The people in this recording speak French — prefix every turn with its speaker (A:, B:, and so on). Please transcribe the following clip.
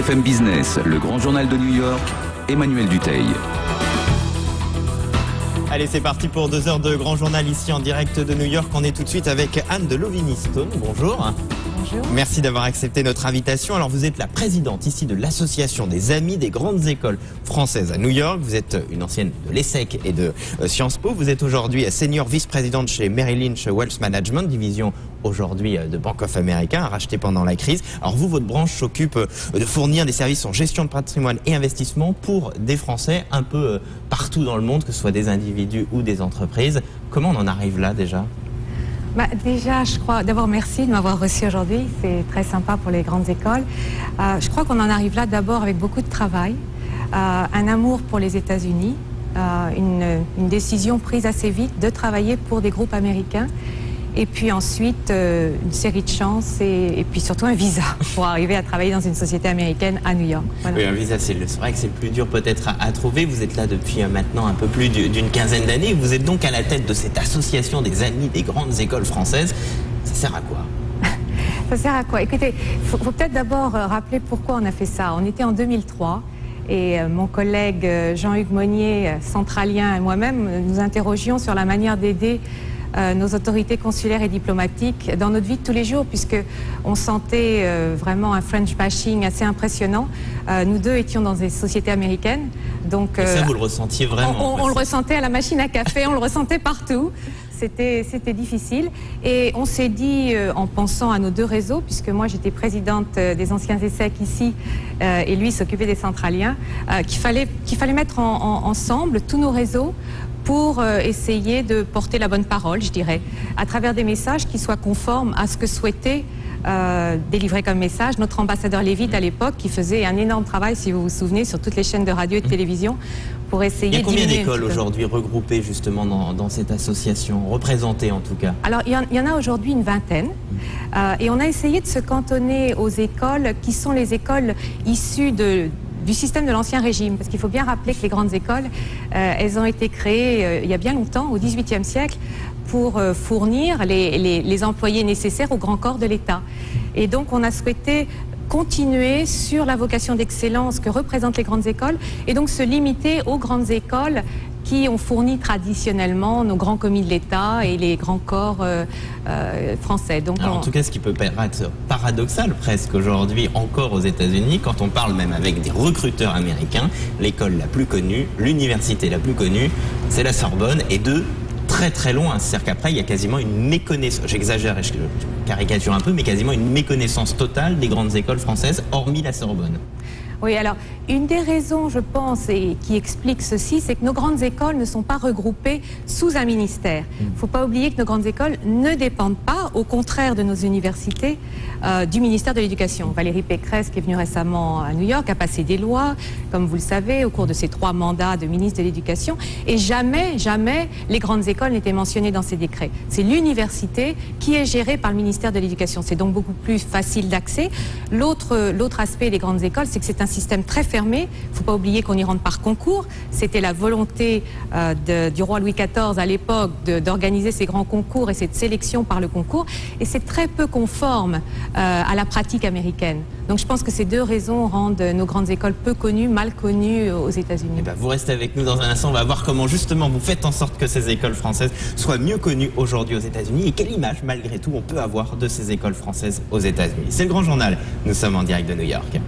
A: BFM Business, le grand journal de New York, Emmanuel Dutheil.
B: Allez, c'est parti pour 2 heures de grand journal ici en direct de New York. On est tout de suite avec Anne de Lovinistone. Bonjour.
C: Bonjour.
B: Merci d'avoir accepté notre invitation. Alors, vous êtes la présidente ici de l'Association des Amis des Grandes Écoles Françaises à New York. Vous êtes une ancienne de l'ESSEC et de Sciences Po. Vous êtes aujourd'hui senior vice-présidente chez Merrill Lynch Wealth Management, division aujourd'hui de Bank of America, rachetée pendant la crise. Alors vous, votre branche s'occupe de fournir des services en gestion de patrimoine et investissement pour des Français un peu partout dans le monde, que ce soit des individus ou des entreprises. Comment on en arrive là déjà ?
C: Déjà, je crois, d'abord merci de m'avoir reçu aujourd'hui, c'est très sympa pour les grandes écoles. Je crois qu'on en arrive là d'abord avec beaucoup de travail, un amour pour les États-Unis, une décision prise assez vite de travailler pour des groupes américains. Et puis ensuite, une série de chances et puis surtout un visa pour arriver à travailler dans une société américaine à New York. Voilà.
B: Oui, un visa, c'est vrai que c'est le plus dur peut-être à trouver. Vous êtes là depuis maintenant un peu plus d'une quinzaine d'années. Vous êtes donc à la tête de cette association des amis des grandes écoles françaises. Ça sert à quoi ?
C: Ça sert à quoi ? Écoutez, faut peut-être d'abord rappeler pourquoi on a fait ça. On était en 2003 et mon collègue Jean-Hugues Monnier, centralien, et moi-même, nous interrogions sur la manière d'aider nos autorités consulaires et diplomatiques dans notre vie de tous les jours, puisque on sentait vraiment un French bashing assez impressionnant. Nous deux étions dans des sociétés américaines, donc
B: et ça vous le ressentiez vraiment?
C: On le ressentait à la machine à café, on le ressentait partout. C'était difficile et on s'est dit, en pensant à nos deux réseaux, puisque moi j'étais présidente des anciens ESSEC ici et lui s'occupait des centraliens, qu'il fallait mettre ensemble tous nos réseaux pour essayer de porter la bonne parole, je dirais, à travers des messages qui soient conformes à ce que souhaitait délivrer comme message notre ambassadeur Lévite à l'époque, qui faisait un énorme travail, si vous vous souvenez, sur toutes les chaînes de radio et de télévision pour essayer de...
B: Il y a combien d'écoles aujourd'hui regroupées justement dans cette association, représentées en tout cas?
C: Alors il y en a aujourd'hui une vingtaine et on a essayé de se cantonner aux écoles qui sont les écoles issues du système de l'Ancien Régime, parce qu'il faut bien rappeler que les grandes écoles, elles ont été créées il y a bien longtemps, au XVIIIe siècle, pour fournir les employés nécessaires au grand corps de l'État. Et donc on a souhaité continuer sur la vocation d'excellence que représentent les grandes écoles et donc se limiter aux grandes écoles qui ont fourni traditionnellement nos grands commis de l'État et les grands corps français. Donc
B: en tout cas, ce qui peut paraître paradoxal presque aujourd'hui encore aux États-Unis, quand on parle même avec des recruteurs américains, l'école la plus connue, l'université la plus connue, c'est la Sorbonne, et de très très loin. C'est-à-dire qu'après, il y a quasiment une méconnaissance, j'exagère et je caricature un peu, mais quasiment une méconnaissance totale des grandes écoles françaises, hormis la Sorbonne.
C: Oui, alors, une des raisons, je pense, et qui explique ceci, c'est que nos grandes écoles ne sont pas regroupées sous un ministère. Il ne faut pas oublier que nos grandes écoles ne dépendent pas, au contraire de nos universités, du ministère de l'Éducation. Valérie Pécresse, qui est venue récemment à New York, a passé des lois, comme vous le savez, au cours de ses 3 mandats de ministre de l'Éducation, et jamais les grandes écoles n'étaient mentionnées dans ces décrets. C'est l'université qui est gérée par le ministère de l'Éducation. C'est donc beaucoup plus facile d'accès. L'autre aspect des grandes écoles, c'est que c'est un système très fermé. Il ne faut pas oublier qu'on y rentre par concours. C'était la volonté du roi Louis XIV à l'époque d'organiser ces grands concours et cette sélection par le concours. Et c'est très peu conforme à la pratique américaine. Donc je pense que ces deux raisons rendent nos grandes écoles peu connues, mal connues aux États-Unis.
B: Vous restez avec nous dans un instant. On va voir comment justement vous faites en sorte que ces écoles françaises soient mieux connues aujourd'hui aux États-Unis et quelle image malgré tout on peut avoir de ces écoles françaises aux États-Unis. C'est le grand journal. Nous sommes en direct de New York.